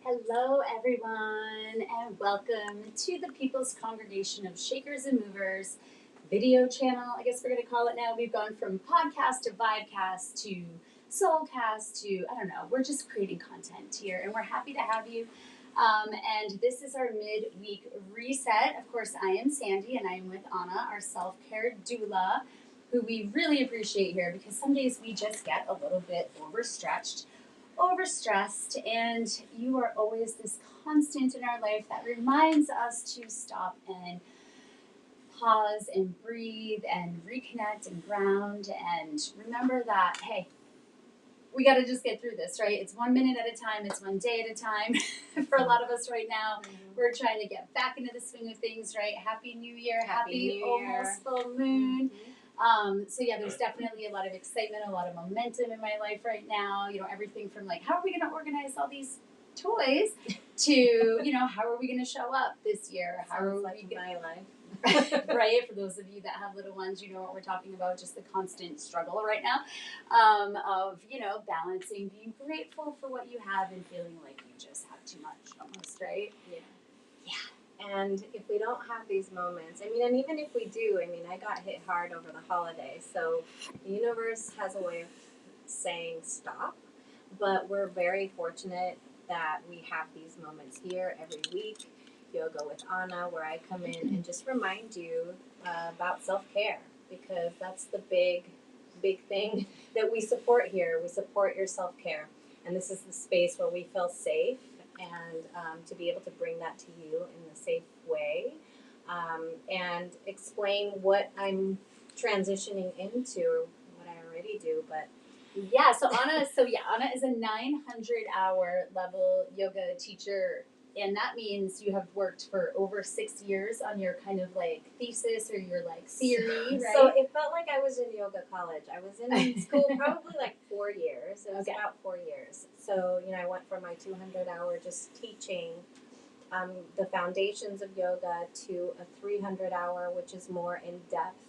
Hello, everyone, and welcome to the People's Congregation of Shakers and Movers video channel. I guess we're going to call it now. We've gone from podcast to vibecast to soulcast to, I don't know, we're just creating content here, and we're happy to have you. And this is our mid-week reset. Of course, I am Sandy, and I am with Anna, our self-care doula, who we really appreciate here because some days we just get a little bit overstressed, and you are always this constant in our life that reminds us to stop and pause and breathe and reconnect and ground and remember that, hey, we got to just get through this, right? It's 1 minute at a time. It's 1 day at a time. For a lot of us right now, we're trying to get back into the swing of things, right? Happy New Year. Happy almost full moon. So yeah, there's definitely a lot of excitement, a lot of momentum in my life right now. You know, everything from like, how are we going to organize all these toys to, you know, how are we going to show up this year? How are we my life? Right? For those of you that have little ones, you know what we're talking about, just the constant struggle right now of, you know, balancing, being grateful for what you have and feeling like you just have too much almost, right? Yeah. And if we don't have these moments, I mean, and even if we do, I mean, I got hit hard over the holidays, so the universe has a way of saying stop, but we're very fortunate that we have these moments here every week. Yoga with Anna, where I come in and just remind you about self-care, because that's the big thing that we support here. We support your self-care, and this is the space where we feel safe, and to be able to bring that to you in a safe way, and explain what I'm transitioning into, what I already do, but yeah, so Anna is a 900-hour level yoga teacher, and that means you have worked for over 6 years on your kind of like thesis or your like theory, right? So it felt like I was in yoga college. I was in school probably like 4 years. It was about 4 years. So, you know, I went from my 200-hour just teaching the foundations of yoga to a 300-hour, which is more in depth,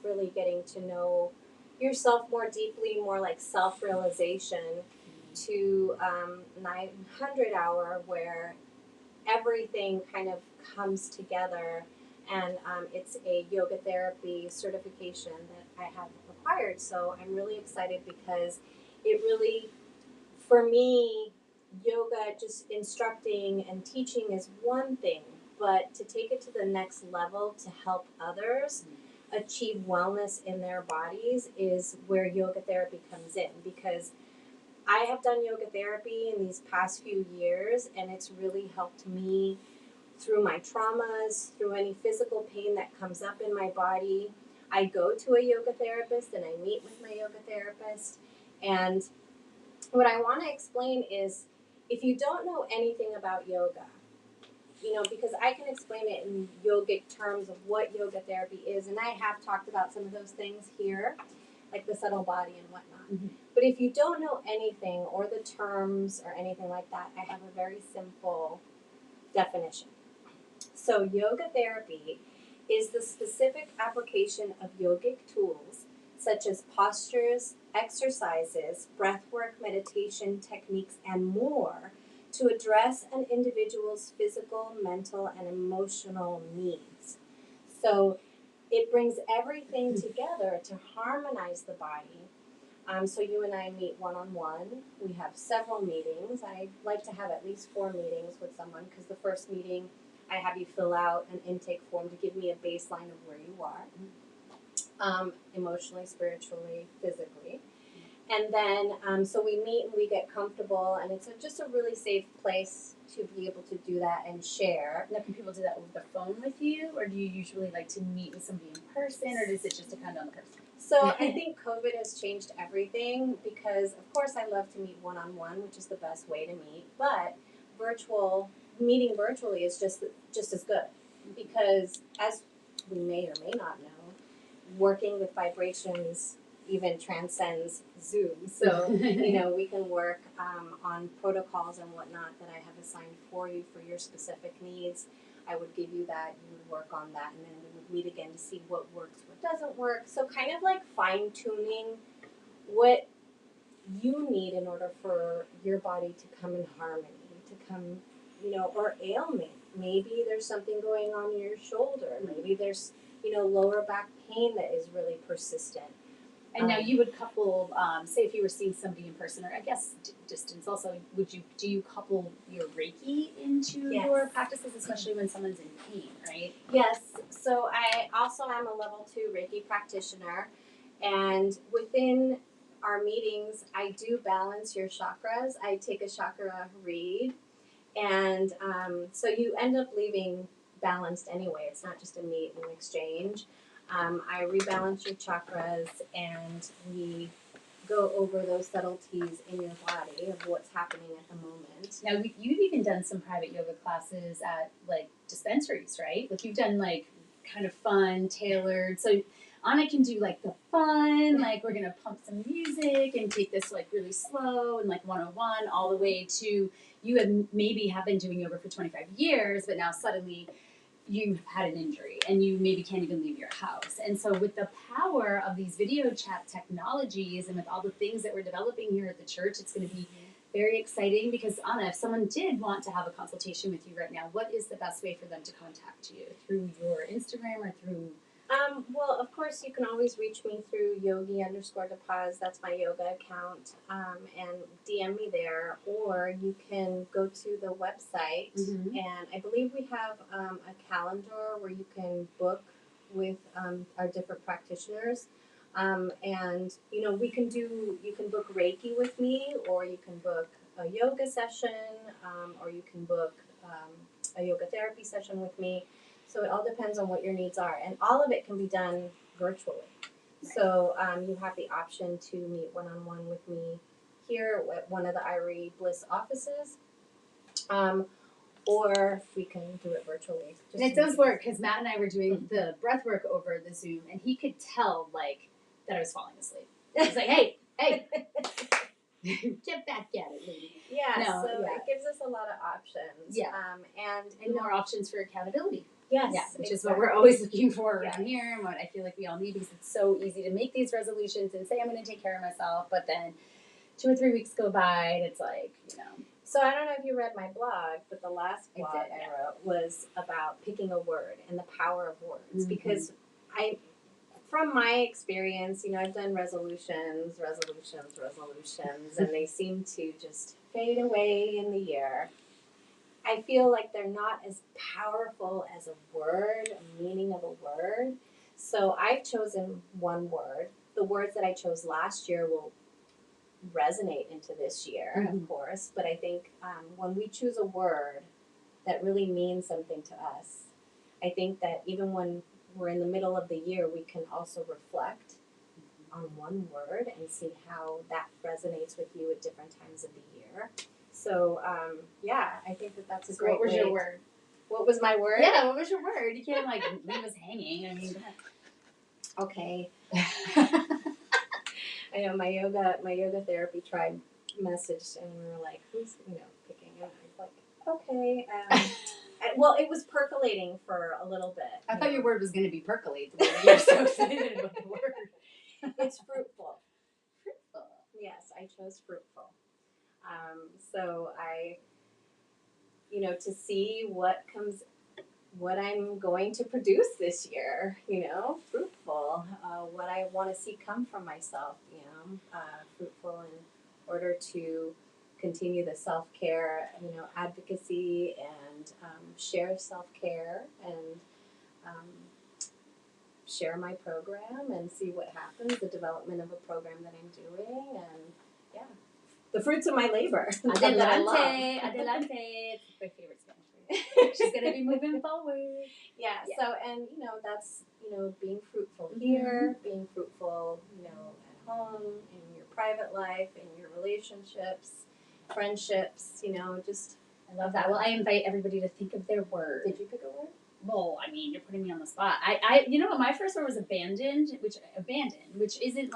really getting to know yourself more deeply, more like self-realization, to 900-hour, where everything kind of comes together, and it's a yoga therapy certification that I have acquired. So I'm really excited because it really, for me, yoga, just instructing and teaching is one thing, but to take it to the next level to help others achieve wellness in their bodies is where yoga therapy comes in, because I have done yoga therapy in these past few years, and it's really helped me through my traumas, through any physical pain that comes up in my body. I go to a yoga therapist and I meet with my yoga therapist, and what I want to explain is, if you don't know anything about yoga, you know, because I can explain it in yogic terms of what yoga therapy is, and I have talked about some of those things here, like the subtle body and whatnot. Mm-hmm. But if you don't know anything or the terms or anything like that, I have a very simple definition. So yoga therapy is the specific application of yogic tools such as postures, exercises, breathwork, meditation techniques, and more to address an individual's physical, mental, and emotional needs. So it brings everything together to harmonize the body. So you and I meet one-on-one. We have several meetings. I like to have at least 4 meetings with someone, because the first meeting I have you fill out an intake form to give me a baseline of where you are, emotionally, spiritually, physically. And then, so we meet and we get comfortable, and it's just a really safe place to be able to do that and share. Now, can people do that over the phone with you, or do you usually like to meet with somebody in person, or does it just depend on the person? So I think COVID has changed everything, because of course I love to meet one-on-one, which is the best way to meet, but meeting virtually is just as good, because as we may or may not know, working with vibrations even transcends Zoom. So, you know, we can work on protocols and whatnot that I have assigned for you for your specific needs. I would give you that, you would work on that, and then we would meet again to see what works, what doesn't work. So kind of like fine-tuning what you need in order for your body to come in harmony, to become, or ailment. Maybe there's something going on in your shoulder. Maybe there's, lower back pain that is really persistent. And now you would couple, say if you were seeing somebody in person, or I guess distance also, do you couple your Reiki into Yes. your practices, especially when someone's in pain, right? Yes. So I also am a level 2 Reiki practitioner, and within our meetings, I do balance your chakras. I take a chakra read, and so you end up leaving balanced anyway. It's not just a meet and exchange. I rebalance your chakras, and we go over those subtleties in your body of what's happening at the moment. Now, you've even done some private yoga classes at like dispensaries, right? Like you've done like kind of fun, tailored. So Anna can do like the fun, like we're gonna pump some music and take this like really slow and like 101 all the way to you have been doing yoga for 25 years, but now suddenly you've had an injury and you maybe can't even leave your house. And so with the power of these video chat technologies and with all the things that we're developing here at the church, it's going to be very exciting because Anna, if someone did want to have a consultation with you right now, what is the best way for them to contact you? Through your Instagram or through... Well, of course, you can always reach me through yogi_depaz. That's my yoga account, and DM me there. Or you can go to the website, and I believe we have a calendar where you can book with our different practitioners. And you can book Reiki with me, or you can book a yoga session, or you can book a yoga therapy session with me. So it all depends on what your needs are, and all of it can be done virtually. Right. So you have the option to meet one-on-one with me here at one of the Irie Bliss offices, or we can do it virtually. And it does work because Matt and I were doing the breath work over the Zoom, and he could tell like that I was falling asleep. He's like, "Hey, get back at it, lady." Yeah. It gives us a lot of options. Yeah. And more options for accountability. Yes, yeah, which exactly. is what we're always looking for around here, and what I feel like we all need, because it's so easy to make these resolutions and say I'm going to take care of myself, but then 2 or 3 weeks go by and it's like, So I don't know if you read my blog, but the last blog I wrote was about picking a word and the power of words, because from my experience, I've done resolutions, and they seem to just fade away in the year. I feel like they're not as powerful as a word, a meaning of a word. So I've chosen one word. The words that I chose last year will resonate into this year, of course. But I think when we choose a word that really means something to us, I think that even when we're in the middle of the year, we can also reflect on one word and see how that resonates with you at different times of the year. So, I think that's a great way. What was your word? What was my word? Yeah, what was your word? You can't, leave us hanging. I mean, okay. I know my yoga therapy tribe messaged, and we were like, who's, picking? And I was like, okay. Well, it was percolating for a little bit. I thought your word was going to be percolate. You're so excited about the word. It's fruitful. Fruitful. Yes, I chose fruitful. So I, to see what I'm going to produce this year, fruitful, what I want to see come from myself, fruitful in order to continue the self-care, advocacy and share self-care and share my program and see what happens, the development of a program that I'm doing, and the fruits of my labor. Adelante, adelante. It's my favorite Spanish word. She's going to be moving forward. Yeah, so, and, that's, being fruitful here, being fruitful, at home, in your private life, in your relationships, friendships, just. I love that. Well, I invite everybody to think of their word. Did you pick a word? Well, I mean, you're putting me on the spot. My first word was abandoned, which isn't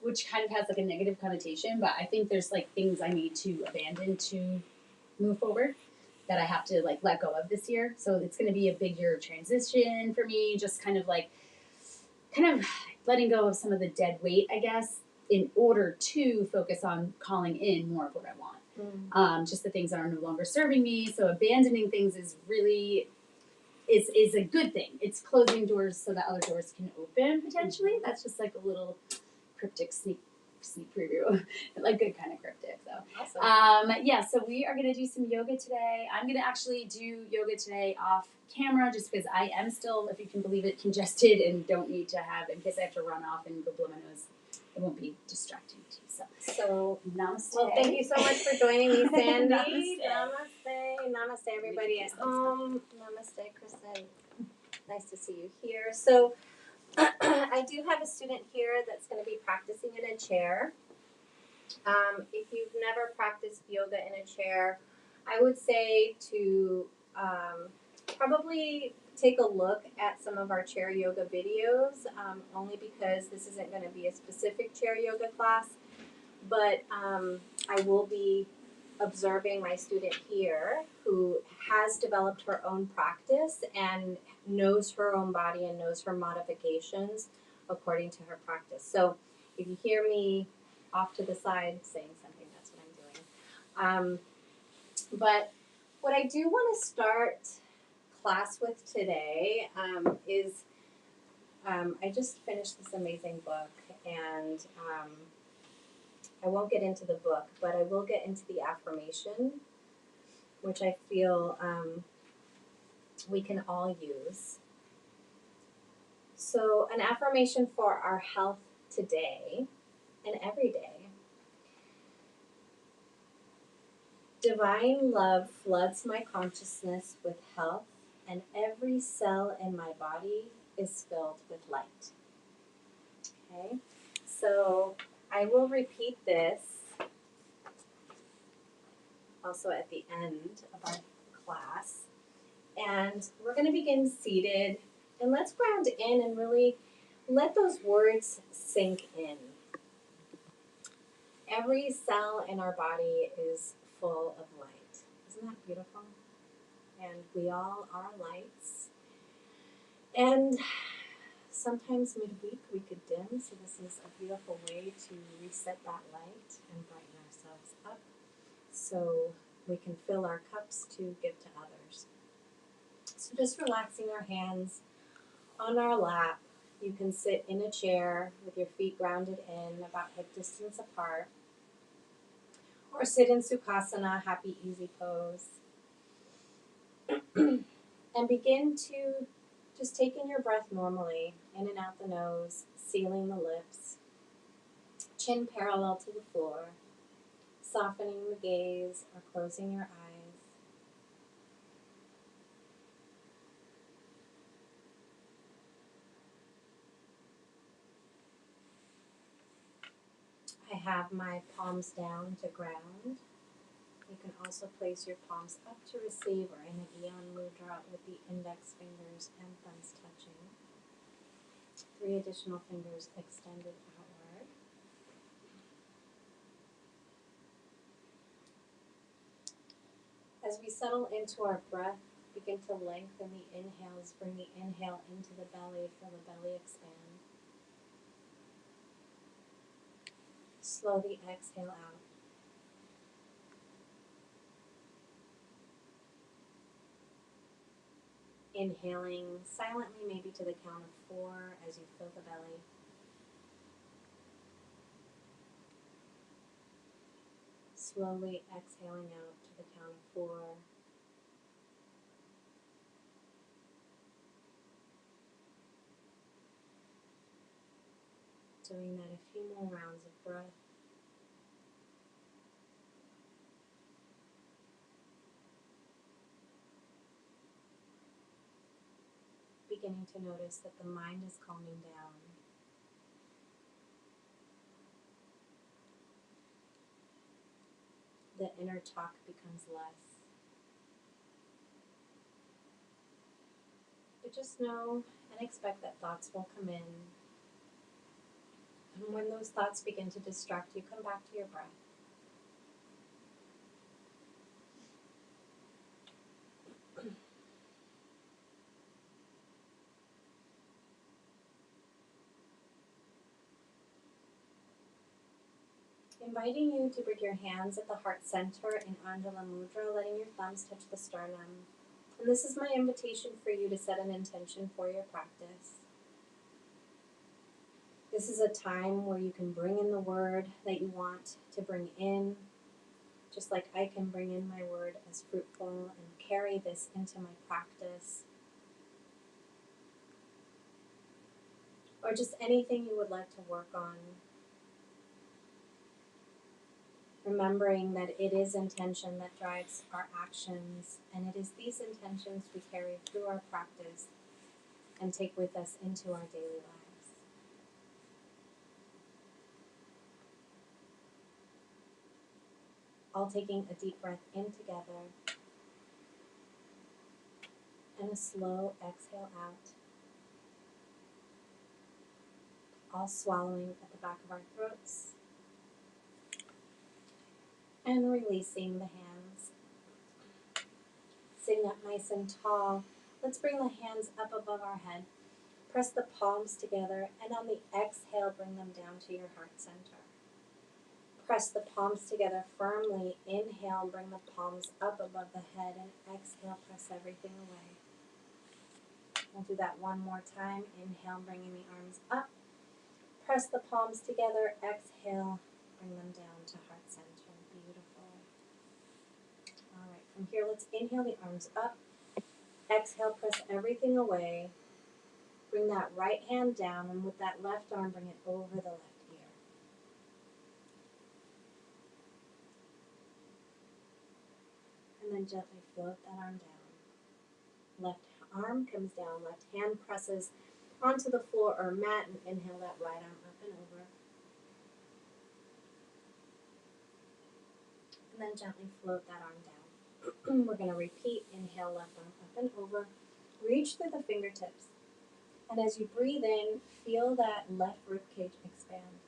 which kind of has a negative connotation, but I think there's things I need to abandon to move forward that I have to let go of this year. So it's going to be a big year of transition for me, just kind of letting go of some of the dead weight, I guess, in order to focus on calling in more of what I want. just the things that are no longer serving me. So abandoning things is really is a good thing. It's closing doors so that other doors can open potentially. That's just like a little cryptic sneak preview, like good kind of cryptic though. Awesome. Yeah, so we are gonna do some yoga today. I'm gonna actually do yoga today off camera just because I am still, if you can believe it, congested and don't need to have, in case I have to run off and go blow my nose, it won't be distracting to you. So namaste. Well, thank you so much for joining me, Sandy. Namaste. Namaste, everybody at home. Namaste, Kristen. Nice to see you here. So I do have a student here that's going to be practicing in a chair. If you've never practiced yoga in a chair, I would say to probably take a look at some of our chair yoga videos, only because this isn't going to be a specific chair yoga class, but I will be observing my student here who has developed her own practice and knows her own body and knows her modifications according to her practice. So if you hear me off to the side saying something, that's what I'm doing. But what I do want to start class with today is I just finished this amazing book, and I won't get into the book, but I will get into the affirmation, which I feel we can all use. So, an affirmation for our health today and every day. Divine love floods my consciousness with health, and every cell in my body is filled with light. Okay, so I will repeat this also at the end of our class. And we're going to begin seated, and let's ground in and really let those words sink in. Every cell in our body is full of light. Isn't that beautiful? And we all are lights. And sometimes midweek we could dim, so this is a beautiful way to reset that light and brighten ourselves up so we can fill our cups to give to others. So just relaxing our hands on our lap. You can sit in a chair with your feet grounded in about hip distance apart, or sit in Sukhasana, happy easy pose. And begin to just take in your breath normally, in and out the nose, sealing the lips, chin parallel to the floor, softening the gaze or closing your eyes. I have my palms down to ground. You can also place your palms up to receive or in a Gyan Mudra with the index fingers and thumbs touching. 3 additional fingers extended outward. As we settle into our breath, begin to lengthen the inhales. Bring the inhale into the belly, feel the belly expand. Slowly exhale out. Inhaling silently, maybe to the count of 4 as you fill the belly. Slowly exhaling out to the count of 4. Doing that a few more rounds of breath. Beginning to notice that the mind is calming down. The inner talk becomes less. But just know and expect that thoughts will come in. And when those thoughts begin to distract you, come back to your breath. Inviting you to bring your hands at the heart center in Anjala Mudra, letting your thumbs touch the sternum. And this is my invitation for you to set an intention for your practice. This is a time where you can bring in the word that you want to bring in, just like I can bring in my word as fruitful and carry this into my practice. Or just anything you would like to work on. Remembering that it is intention that drives our actions, and it is these intentions we carry through our practice and take with us into our daily lives. All taking a deep breath in together and a slow exhale out. All swallowing at the back of our throats and releasing the hands. Sitting up nice and tall, let's bring the hands up above our head. Press the palms together, and on the exhale, bring them down to your heart center. Press the palms together firmly. Inhale, bring the palms up above the head, and exhale, press everything away. We'll do that one more time. Inhale, bringing the arms up. Press the palms together. Exhale, bring them down to heart center. Beautiful. All right, from here, let's inhale the arms up. Exhale, press everything away. Bring that right hand down, and with that left arm, bring it over the left ear. And then gently float that arm down. Left arm comes down, left hand presses onto the floor or mat, and inhale that right arm up and over. And then gently float that arm down. We're going to repeat. Inhale, left arm up and over. Reach through the fingertips. And as you breathe in, feel that left ribcage expand.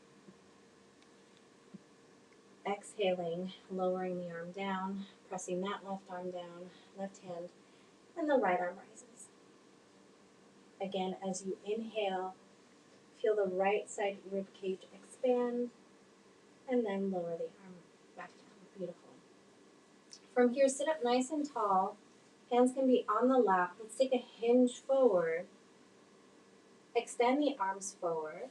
Exhaling, lowering the arm down, pressing that left arm down, left hand, and the right arm rises. Again, as you inhale, feel the right side ribcage expand, and then lower the arm back down. Beautiful. From here, sit up nice and tall. Hands can be on the lap. Let's take a hinge forward. Extend the arms forward.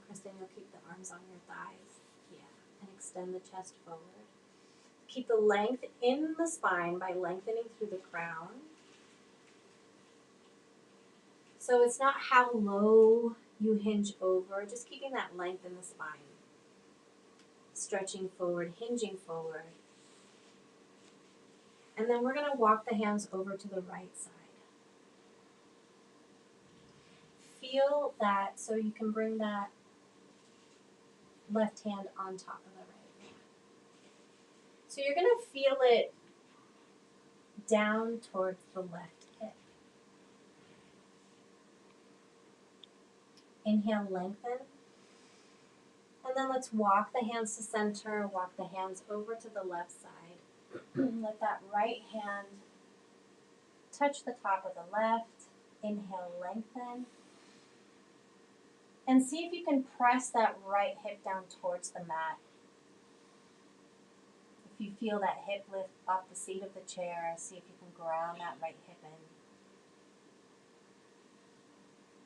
Kristen, you'll keep the arms on your thighs. Yeah. And extend the chest forward. Keep the length in the spine by lengthening through the crown. So it's not how low you hinge over, just keeping that length in the spine. Stretching forward, hinging forward. And then we're going to walk the hands over to the right side. Feel that, so you can bring that left hand on top of the right hand. So you're going to feel it down towards the left hip. Inhale, lengthen. And then let's walk the hands to center, walk the hands over to the left side. Let that right hand touch the top of the left. Inhale, lengthen. And see if you can press that right hip down towards the mat. If you feel that hip lift off the seat of the chair, see if you can ground that right hip in.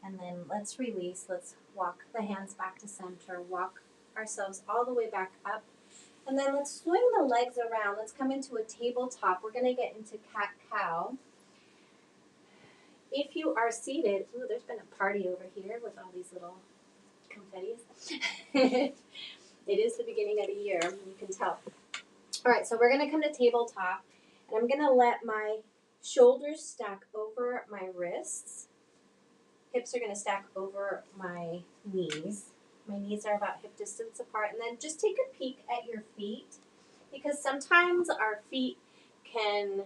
And then let's release. Let's walk the hands back to center. Walk ourselves all the way back up. And then let's swing the legs around. Let's come into a tabletop. We're going to get into cat-cow. If you are seated, ooh, there's been a party over here with all these little confettis. It is the beginning of the year, you can tell. All right, so we're going to come to tabletop, and I'm going to let my shoulders stack over my wrists. Hips are going to stack over my knees. My knees are about hip distance apart. And then just take a peek at your feet, because sometimes our feet can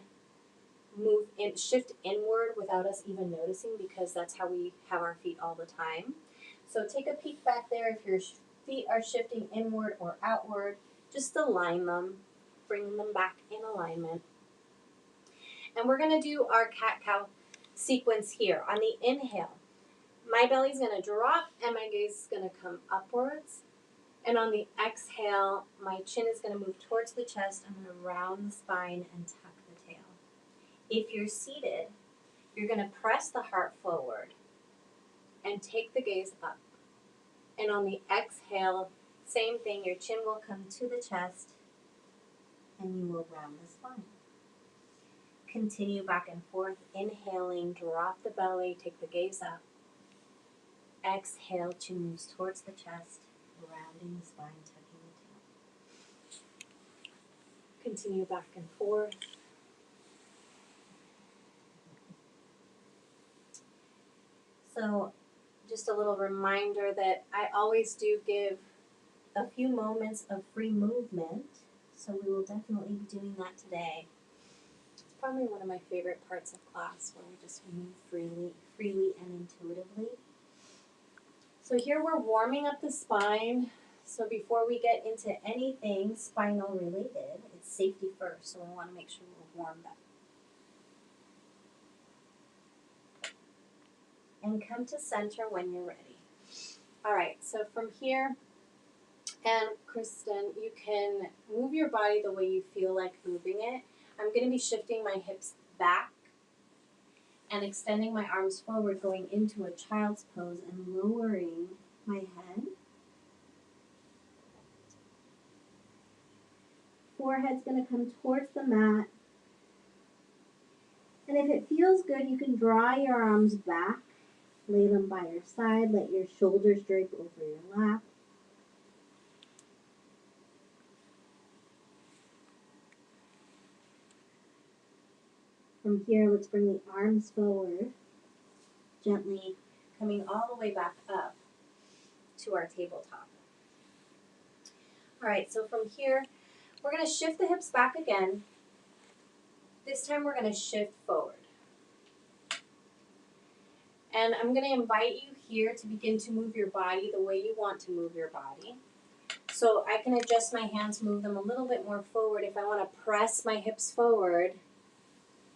move and shift inward without us even noticing, because that's how we have our feet all the time. So take a peek back there. If your feet are shifting inward or outward, just align them, bring them back in alignment. And we're going to do our cat-cow sequence here. On the inhale, my belly's going to drop and my gaze is going to come upwards. And on the exhale, my chin is going to move towards the chest. I'm going to round the spine and tuck the tail. If you're seated, you're going to press the heart forward and take the gaze up. And on the exhale, same thing, your chin will come to the chest and you will round the spine. Continue back and forth, inhaling, drop the belly, take the gaze up. Exhale, chin moves towards the chest, rounding the spine, tucking the tail. Continue back and forth. So, just a little reminder that I always do give a few moments of free movement, so we will definitely be doing that today. It's probably one of my favorite parts of class, where we just move freely and intuitively. So here we're warming up the spine. So before we get into anything spinal related, it's safety first, so we want to make sure we're warmed up. And come to center when you're ready. All right, so from here, and Kristen, you can move your body the way you feel like moving it. I'm going to be shifting my hips back and extending my arms forward, going into a child's pose and lowering my head. Forehead's going to come towards the mat. And if it feels good, you can draw your arms back, lay them by your side, let your shoulders drape over your lap. From here, let's bring the arms forward, gently coming all the way back up to our tabletop. All right, so from here, we're going to shift the hips back again. This time we're going to shift forward. And I'm going to invite you here to begin to move your body the way you want to move your body. So I can adjust my hands, move them a little bit more forward. If I want to press my hips forward,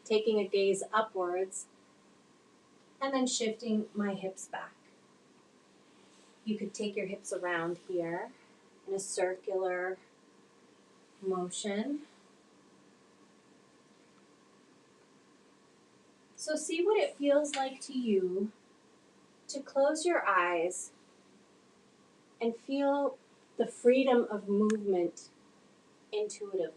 taking a gaze upwards, and then shifting my hips back. You could take your hips around here in a circular motion. So see what it feels like to you to close your eyes and feel the freedom of movement intuitively.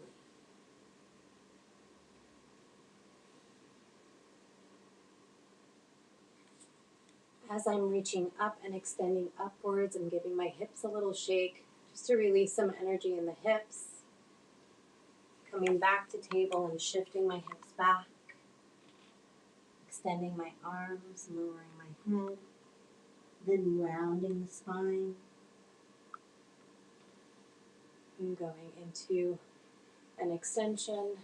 As I'm reaching up and extending upwards, I'm giving my hips a little shake just to release some energy in the hips. Coming back to table and shifting my hips back. Extending my arms, lowering my head, then rounding the spine. And going into an extension.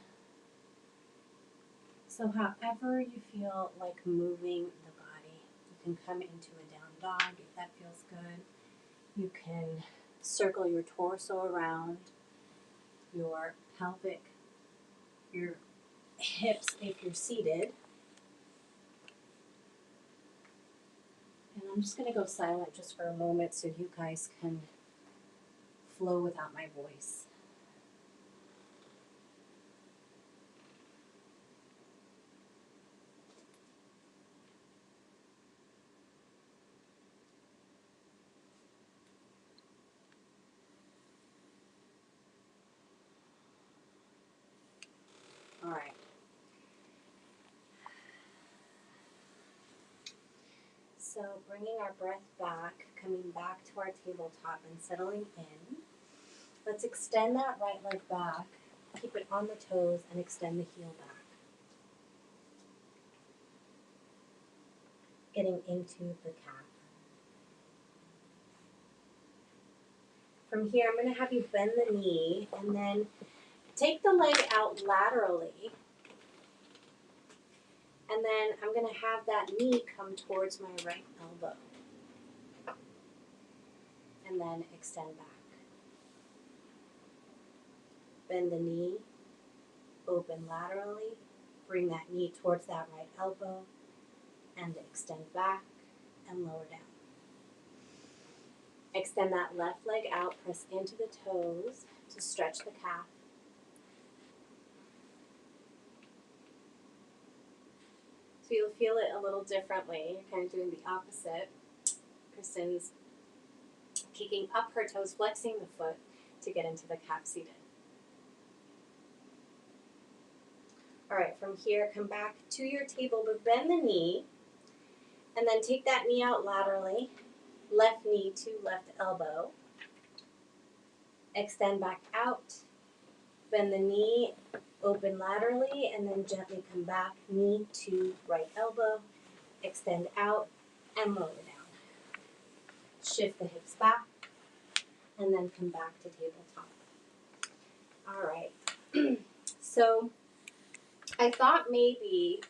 So however you feel like moving the body, you can come into a down dog if that feels good. You can circle your torso around, your pelvic, your hips if you're seated. And I'm just going to go silent just for a moment so you guys can flow without my voice. All right. So bringing our breath back, coming back to our tabletop and settling in. Let's extend that right leg back, keep it on the toes, and extend the heel back. Getting into the calf. From here, I'm going to have you bend the knee and then take the leg out laterally. And then I'm going to have that knee come towards my right elbow. And then extend back. Bend the knee, open laterally, bring that knee towards that right elbow, and extend back and lower down. Extend that left leg out, press into the toes to stretch the calf. So you'll feel it a little differently. You're kind of doing the opposite. Kristen's kicking up her toes, flexing the foot to get into the calf seated. All right, from here, come back to your table, but bend the knee, and then take that knee out laterally, left knee to left elbow. Extend back out, bend the knee, open laterally, and then gently come back, knee to right elbow, extend out, and lower down. Shift the hips back, and then come back to tabletop. All right, so I thought maybe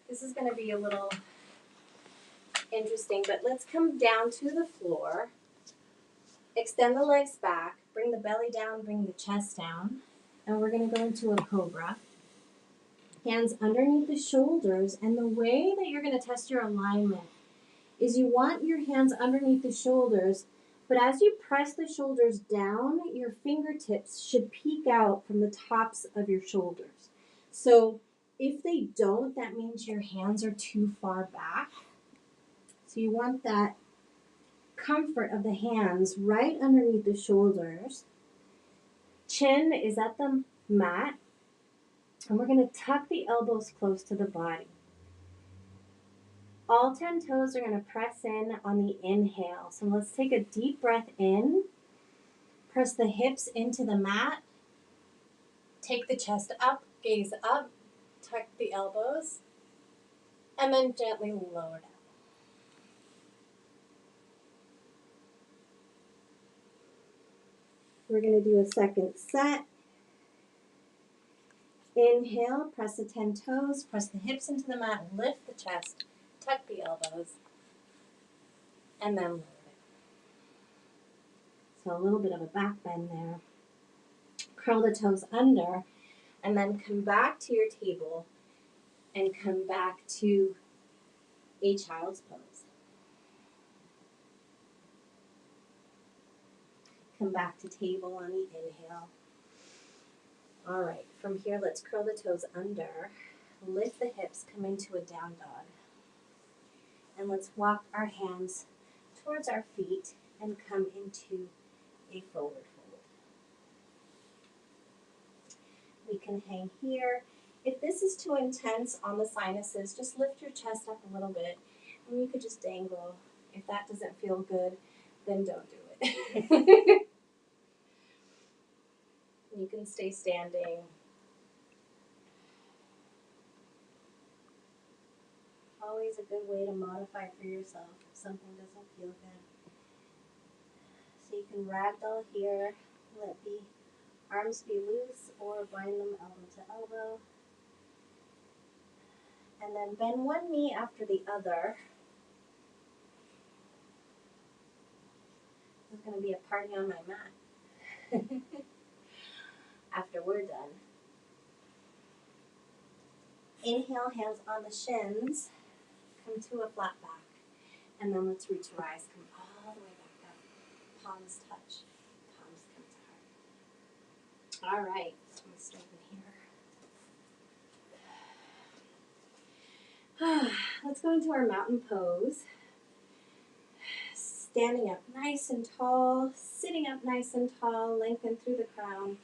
this is going to be a little interesting, but let's come down to the floor, extend the legs back, bring the belly down, bring the chest down, and we're going to go into a cobra. Hands underneath the shoulders, and the way that you're going to test your alignment is you want your hands underneath the shoulders, but as you press the shoulders down, your fingertips should peek out from the tops of your shoulders. So if they don't, that means your hands are too far back. So you want that comfort of the hands right underneath the shoulders. Chin is at the mat, and we're going to tuck the elbows close to the body. All 10 toes are going to press in on the inhale. So let's take a deep breath in. Press the hips into the mat. Take the chest up, gaze up, tuck the elbows, and then gently lower down. We're going to do a second set. Inhale, press the 10 toes, press the hips into the mat, lift the chest, tuck the elbows, and then lower it. So a little bit of a back bend there. Curl the toes under, and then come back to your table and come back to a child's pose. Come back to table on the inhale. All right, from here, let's curl the toes under, lift the hips, come into a down dog. And let's walk our hands towards our feet and come into a forward fold. We can hang here. If this is too intense on the sinuses, just lift your chest up a little bit, and you could just dangle. If that doesn't feel good, then don't do it. You can stay standing. Always a good way to modify for yourself if something doesn't feel good. So you can ragdoll here, let the arms be loose or bind them elbow to elbow. And then bend one knee after the other. There's going to be a party on my mat after we're done. Inhale, hands on the shins. Come to a flat back. And then let's reach rise. Come all the way back up. Palms touch. Palms come to heart. All right. Let me start in here. Let's go into our mountain pose. Standing up nice and tall. Sitting up nice and tall. Lengthen through the crown.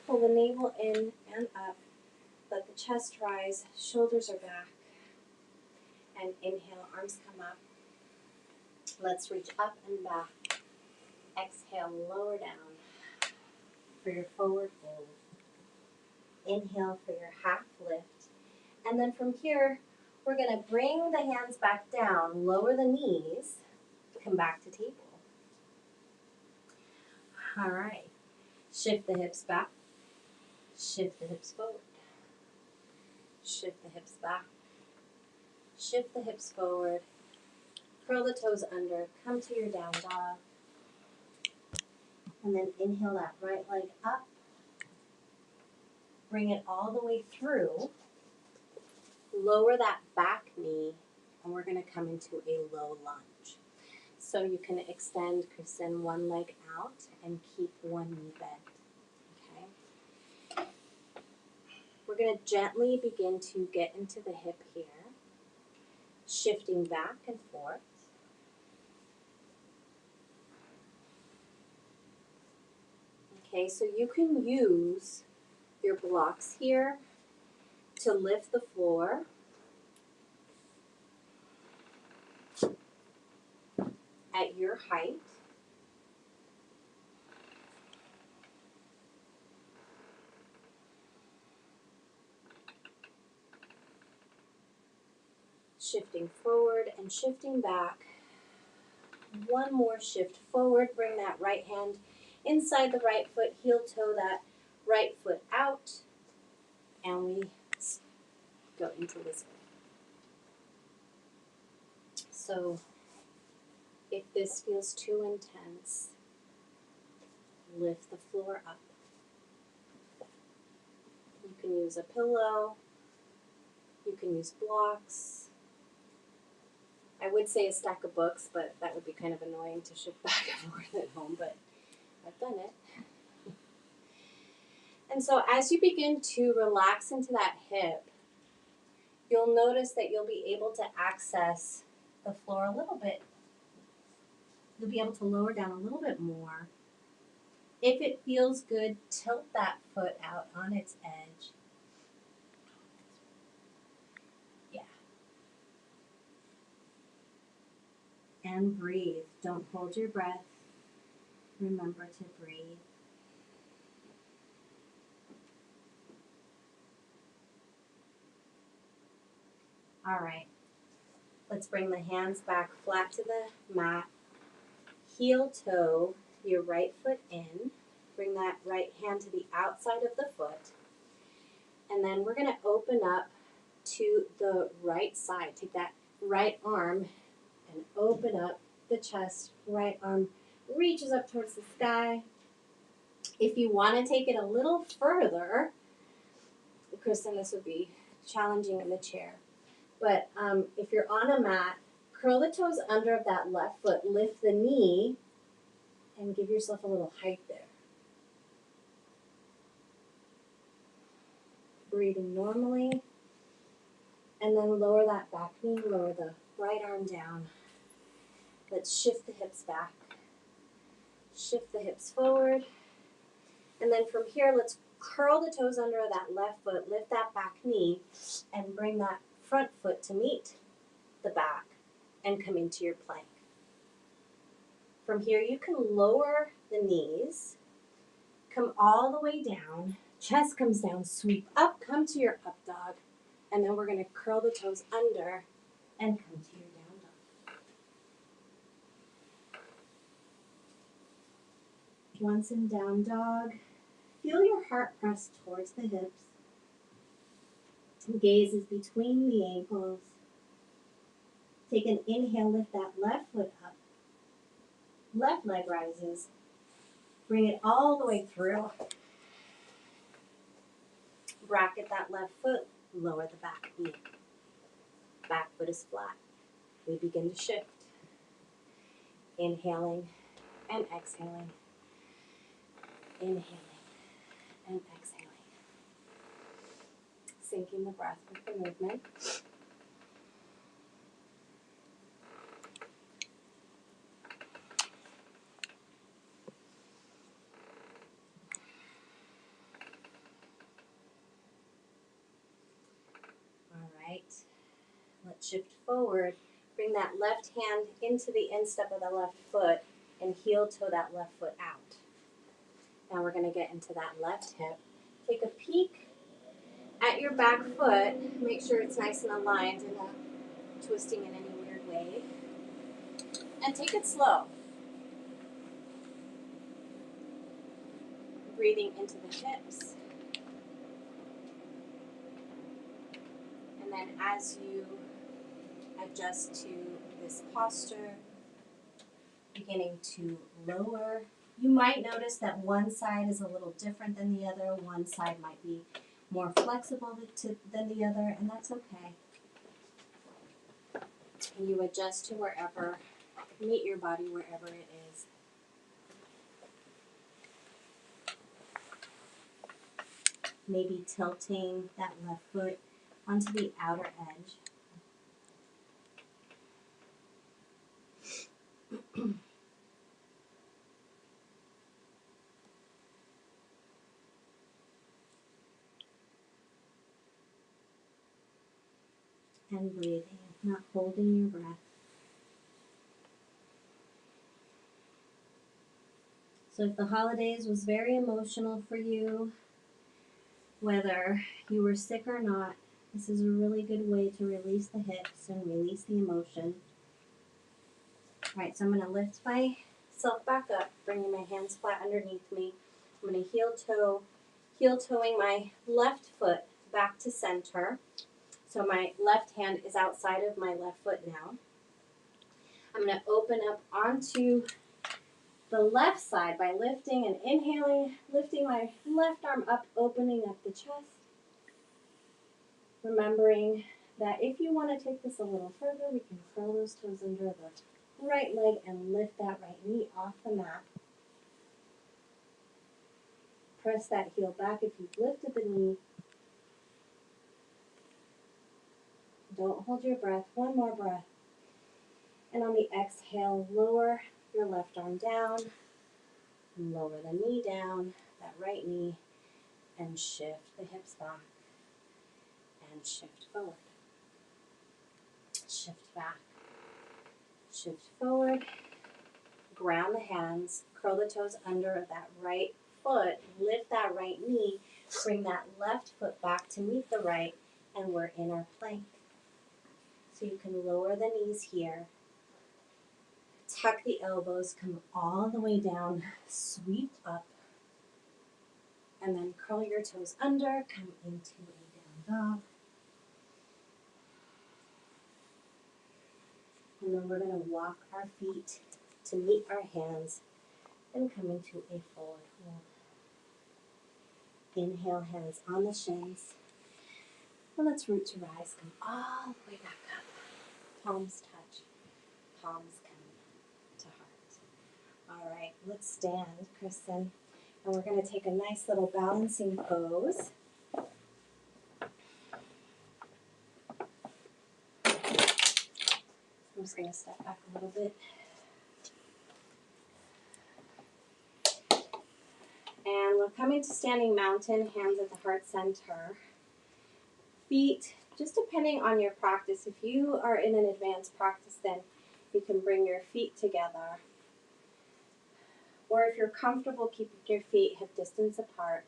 Pull the navel in and up. Let the chest rise. Shoulders are back. And inhale, arms come up. Let's reach up and back. Exhale, lower down for your forward fold. Inhale for your half lift. And then from here, we're going to bring the hands back down, lower the knees, come back to table. All right. Shift the hips back. Shift the hips forward. Shift the hips back. Shift the hips forward. Curl the toes under. Come to your down dog. And then inhale that right leg up. Bring it all the way through. Lower that back knee. And we're going to come into a low lunge. So you can extend, Kristen, one leg out and keep one knee bent. Okay. We're going to gently begin to get into the hip here, shifting back and forth. Okay, so you can use your blocks here to lift the floor. At your height. Shifting forward and shifting back. One more shift forward. Bring that right hand inside the right foot, heel toe that right foot out. And we go into this way. So if this feels too intense, lift the floor up. You can use a pillow. You can use blocks. I would say a stack of books, but that would be kind of annoying to shift back and forth at home, but I've done it. And so as you begin to relax into that hip, you'll notice that you'll be able to access the floor a little bit. You'll be able to lower down a little bit more. If it feels good, tilt that foot out on its edge. Yeah. And breathe. Don't hold your breath. Remember to breathe. All right. Let's bring the hands back flat to the mat. Heel toe your right foot in. Bring that right hand to the outside of the foot. And then we're going to open up to the right side. Take that right arm and open up the chest. Right arm reaches up towards the sky. If you want to take it a little further, Kristen, this would be challenging in the chair. But if you're on a mat, curl the toes under of that left foot, lift the knee, and give yourself a little height there. Breathing normally. And then lower that back knee, lower the right arm down. Let's shift the hips back. Shift the hips forward. And then from here, let's curl the toes under that left foot, lift that back knee, and bring that front foot to meet the back and come into your plank. From here, you can lower the knees, come all the way down, chest comes down, sweep up, come to your up dog, and then we're going to curl the toes under and come to your down dog. Once in down dog, feel your heart press towards the hips. Gaze is between the ankles. Take an inhale, lift that left foot up. Left leg rises. Bring it all the way through. Bracket that left foot, lower the back knee. Back foot is flat. We begin to shift. Inhaling and exhaling. Inhaling and exhaling. Syncing the breath with the movement. All right. Let's shift forward. Bring that left hand into the instep of the left foot and heel toe that left foot out. Now we're going to get into that left hip. Take a peek at your back foot. Make sure it's nice and aligned and not twisting in any weird way. And take it slow. Breathing into the hips. And then as you adjust to this posture, beginning to lower. You might notice that one side is a little different than the other. One side might be more flexible than the other, and that's okay. And you adjust to wherever meet your body wherever it is. Maybe tilting that left foot onto the outer edge. And breathing, not holding your breath. So if the holidays was very emotional for you, whether you were sick or not, this is a really good way to release the hips and release the emotion. All right, so I'm going to lift myself back up, bringing my hands flat underneath me. I'm going to heel toeing my left foot back to center. So my left hand is outside of my left foot now. I'm going to open up onto the left side by lifting and inhaling, lifting my left arm up, opening up the chest. Remembering that if you want to take this a little further, we can curl those toes under the right leg and lift that right knee off the mat. Press that heel back if you've lifted the knee. Don't hold your breath. One more breath. And on the exhale, lower your left arm down. Lower the knee down, that right knee, and shift the hips back. And shift forward. Shift back. Shift forward. Ground the hands. Curl the toes under that right foot. Lift that right knee. Bring that left foot back to meet the right. And we're in our plank. So you can lower the knees here. Tuck the elbows. Come all the way down. Sweep up. And then curl your toes under. Come into a down dog. And then we're going to walk our feet to meet our hands and come into a forward fold. Inhale, hands on the shins. And let's root to rise. Come all the way back up. Palms touch. Palms come to heart. All right, let's stand, Kristen. And we're going to take a nice little balancing pose. I'm just going to step back a little bit. And we're coming to standing mountain, hands at the heart center. Feet, just depending on your practice. If you are in an advanced practice, then you can bring your feet together. Or if you're comfortable keeping your feet hip distance apart,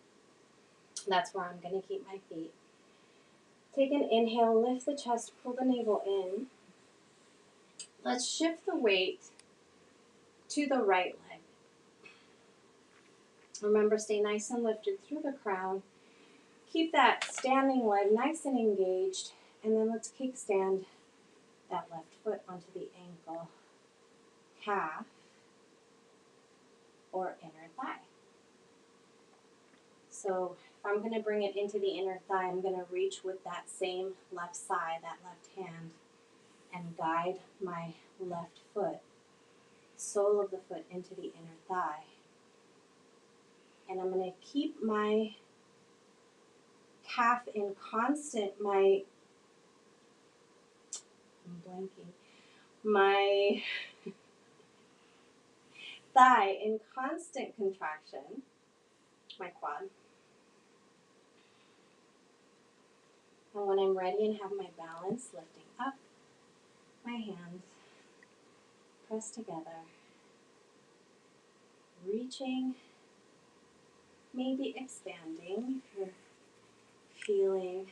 that's where I'm going to keep my feet. Take an inhale, lift the chest, pull the navel in. Let's shift the weight to the right leg. Remember, stay nice and lifted through the crown. Keep that standing leg nice and engaged. And then let's kickstand that left foot onto the ankle, calf, or inner thigh. So if I'm going to bring it into the inner thigh, I'm going to reach with that same left side, that left hand, and guide my left foot, sole of the foot into the inner thigh. And I'm going to keep my calf in constant, my thigh in constant contraction, my quad. And when I'm ready and have my balance, lifting up, my hands press together, reaching, maybe expanding if you're feeling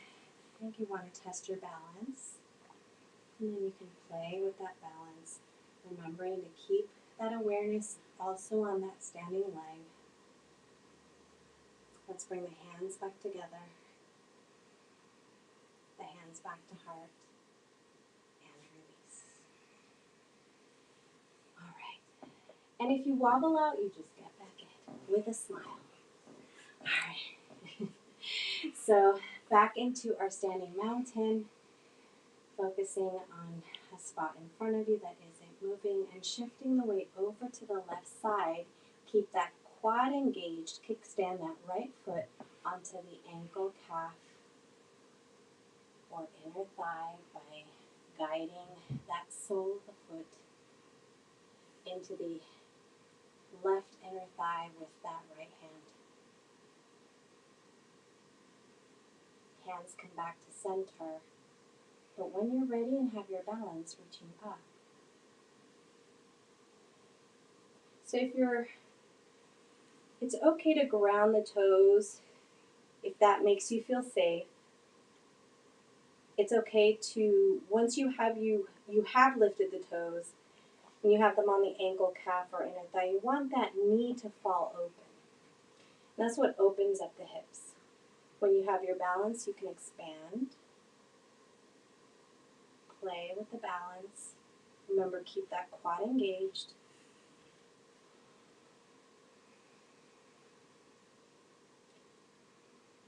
like you want to test your balance. And then you can play with that balance, remembering to keep that awareness also on that standing leg. Let's bring the hands back together, the hands back to heart, and release. All right. And if you wobble out, you just get back in with a smile. All right. So back into our standing mountain, focusing on a spot in front of you that isn't moving and shifting the weight over to the left side. Keep that quad engaged. Kickstand that right foot onto the ankle, calf, or inner thigh by guiding that sole of the foot into the left inner thigh with that right hand. Hands come back to center. But when you're ready and have your balance, reaching up. So it's okay to ground the toes if that makes you feel safe. It's okay to, once you have lifted the toes, and you have them on the ankle, calf, or inner thigh, you want that knee to fall open. And that's what opens up the hips. When you have your balance, you can expand. Play with the balance. Remember, keep that quad engaged.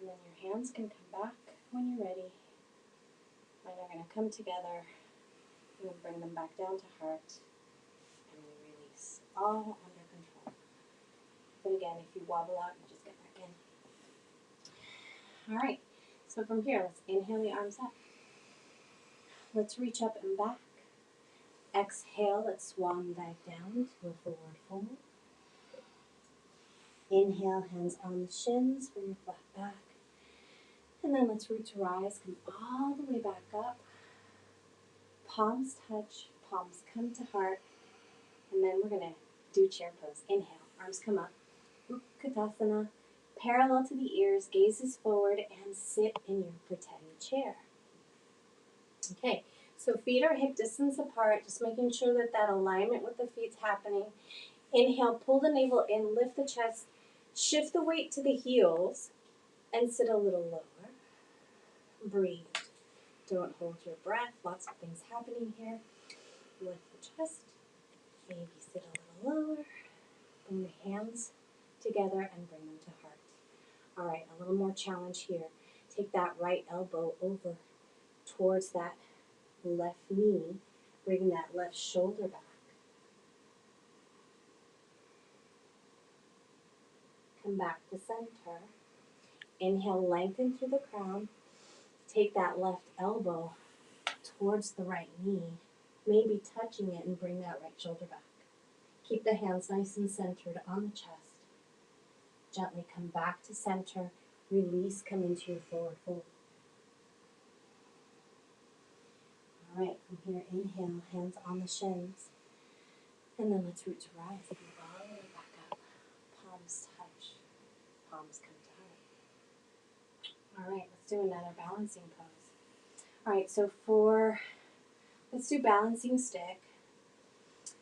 And then your hands can come back when you're ready. Mine are going to come together. I'm going to bring them back down to heart. And we release. All under control. But again, if you wobble out, you just get back in. All right. So from here, let's inhale the arms up. Let's reach up and back. Exhale, let's swan dive down to a forward fold. Inhale, hands on the shins for your flat back. And then let's root to rise, come all the way back up. Palms touch, palms come to heart. And then we're going to do chair pose. Inhale, arms come up. Utkatasana, parallel to the ears, gazes forward, and sit in your pretend chair. Okay, so feet are hip distance apart, just making sure that that alignment with the feet's happening. Inhale, pull the navel in, lift the chest, shift the weight to the heels, and sit a little lower. Breathe. Don't hold your breath. Lots of things happening here. Lift the chest. Maybe sit a little lower. Bring the hands together and bring them to heart. All right, a little more challenge here. Take that right elbow over towards that left knee. Bring that left shoulder back. Come back to center. Inhale, lengthen through the crown. Take that left elbow towards the right knee, maybe touching it, and bring that right shoulder back. Keep the hands nice and centered on the chest. Gently come back to center. Release, come into your forward fold. All right, from here, inhale, hands on the shins. And then let's root to rise. Move all the way back up. Palms touch. Palms come to heart. All right, let's do another balancing pose. All right, so let's do balancing stick.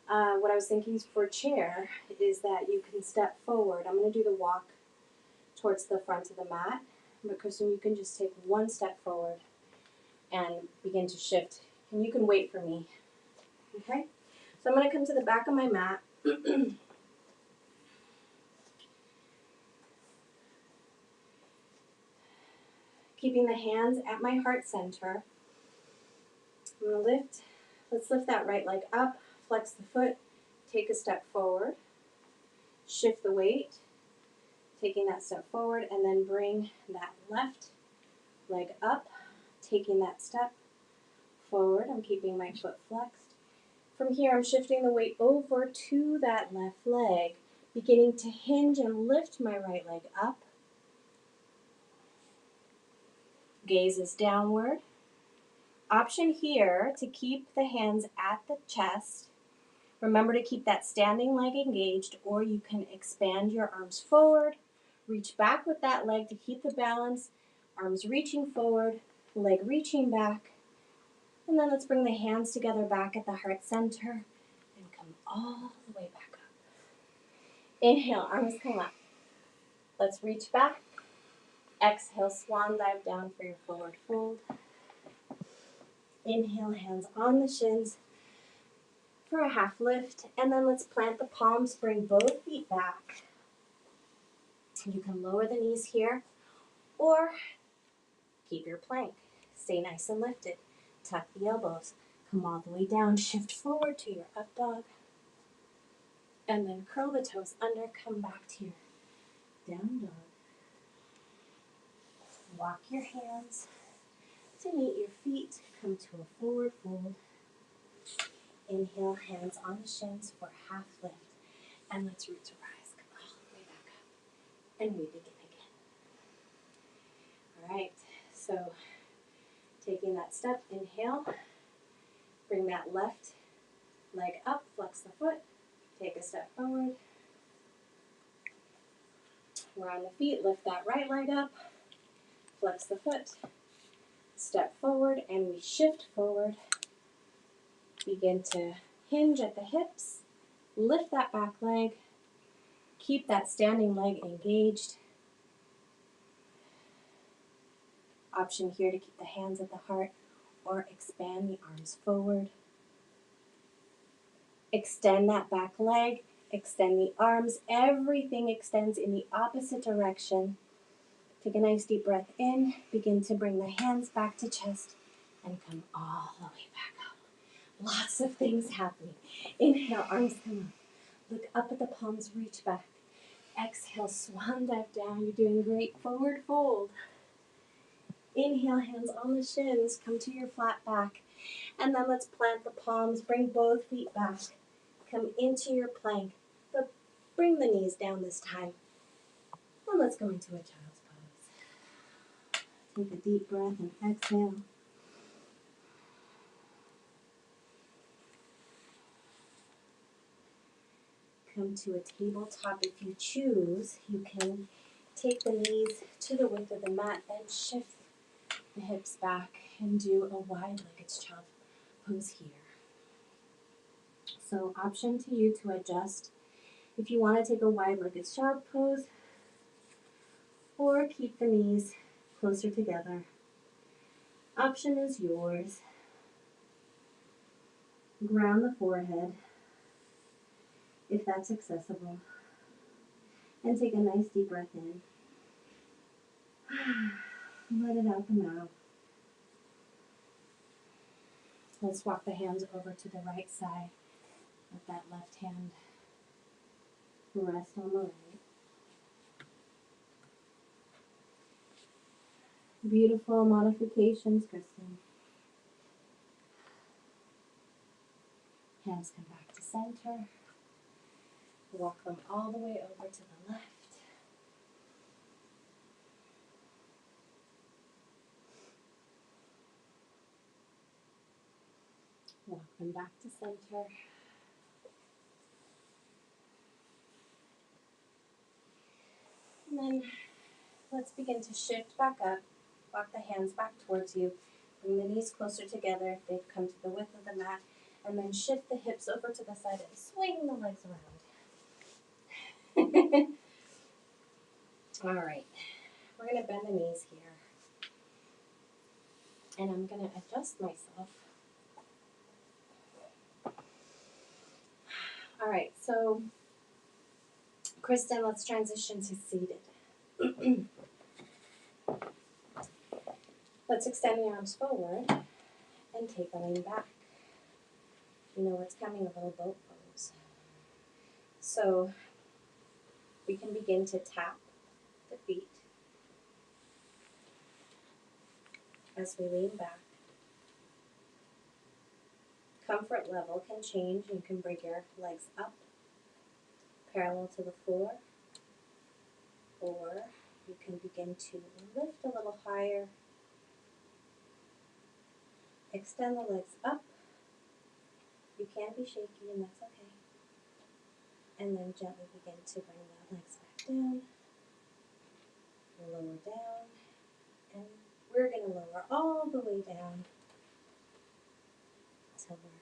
What I was thinking for chair is that you can step forward. I'm going to do the walk towards the front of the mat. But Kristen, you can just take one step forward and begin to shift. And you can wait for me. Okay? So I'm going to come to the back of my mat. Keeping the hands at my heart center. I'm going to lift. Let's lift that right leg up. Flex the foot. Take a step forward. Shift the weight. Taking that step forward. And then bring that left leg up. Taking that step forward. I'm keeping my foot flexed. From here, I'm shifting the weight over to that left leg, beginning to hinge and lift my right leg up. Gaze is downward. Option here to keep the hands at the chest. Remember to keep that standing leg engaged, or you can expand your arms forward. Reach back with that leg to keep the balance. Arms reaching forward, leg reaching back. And then let's bring the hands together back at the heart center and come all the way back up. Inhale, arms come up. Let's reach back. Exhale, swan dive down for your forward fold. Inhale, hands on the shins for a half lift. And then let's plant the palms, bring both feet back. You can lower the knees here or keep your plank. Stay nice and lifted. Tuck the elbows. Come all the way down, shift forward to your up dog. And then curl the toes under, come back to your down dog. Walk your hands to meet your feet, come to a forward fold. Inhale, hands on the shins for half lift. And let's root to rise. Come all the way back up. And we begin again. All right, so taking that step, inhale. Bring that left leg up, flex the foot. Take a step forward. We're on the feet, lift that right leg up. Flex the foot. Step forward, and we shift forward. Begin to hinge at the hips. Lift that back leg. Keep that standing leg engaged. Option here to keep the hands at the heart or expand the arms forward. Extend that back leg. Extend the arms. Everything extends in the opposite direction. Take a nice deep breath in. Begin to bring the hands back to chest and come all the way back up. Lots of things happening. Inhale, arms come up. Look up at the palms, reach back. Exhale, swan dive down. You're doing great. Forward fold. Inhale, hands on the shins. Come to your flat back. And then let's plant the palms. Bring both feet back. Come into your plank. But bring the knees down this time. And let's go into a child's pose. Take a deep breath and exhale. Come to a tabletop. If you choose, you can take the knees to the width of the mat, then shift the hips back and do a wide-legged child pose here. So option to you to adjust if you want to take a wide-legged child pose or keep the knees closer together. Option is yours. Ground the forehead if that's accessible. And take a nice deep breath in. Let it out the mouth. Let's walk the hands over to the right side. Let that left hand rest on the right. Beautiful modifications, Kristen. Hands come back to center. Walk them all the way over to the left. Walk them back to center. And then let's begin to shift back up. Walk the hands back towards you. Bring the knees closer together if they've come to the width of the mat. And then shift the hips over to the side and swing the legs around. All right. We're going to bend the knees here. And I'm going to adjust myself. All right, so Kristen, let's transition to seated. Let's extend the arms forward and take a lean back. You know what's coming, a little boat pose. So we can begin to tap the feet as we lean back. Comfort level can change. You can bring your legs up, parallel to the floor, or you can begin to lift a little higher. Extend the legs up. You can be shaky, and that's okay. And then gently begin to bring the legs back down, lower down, and we're going to lower all the way down till we're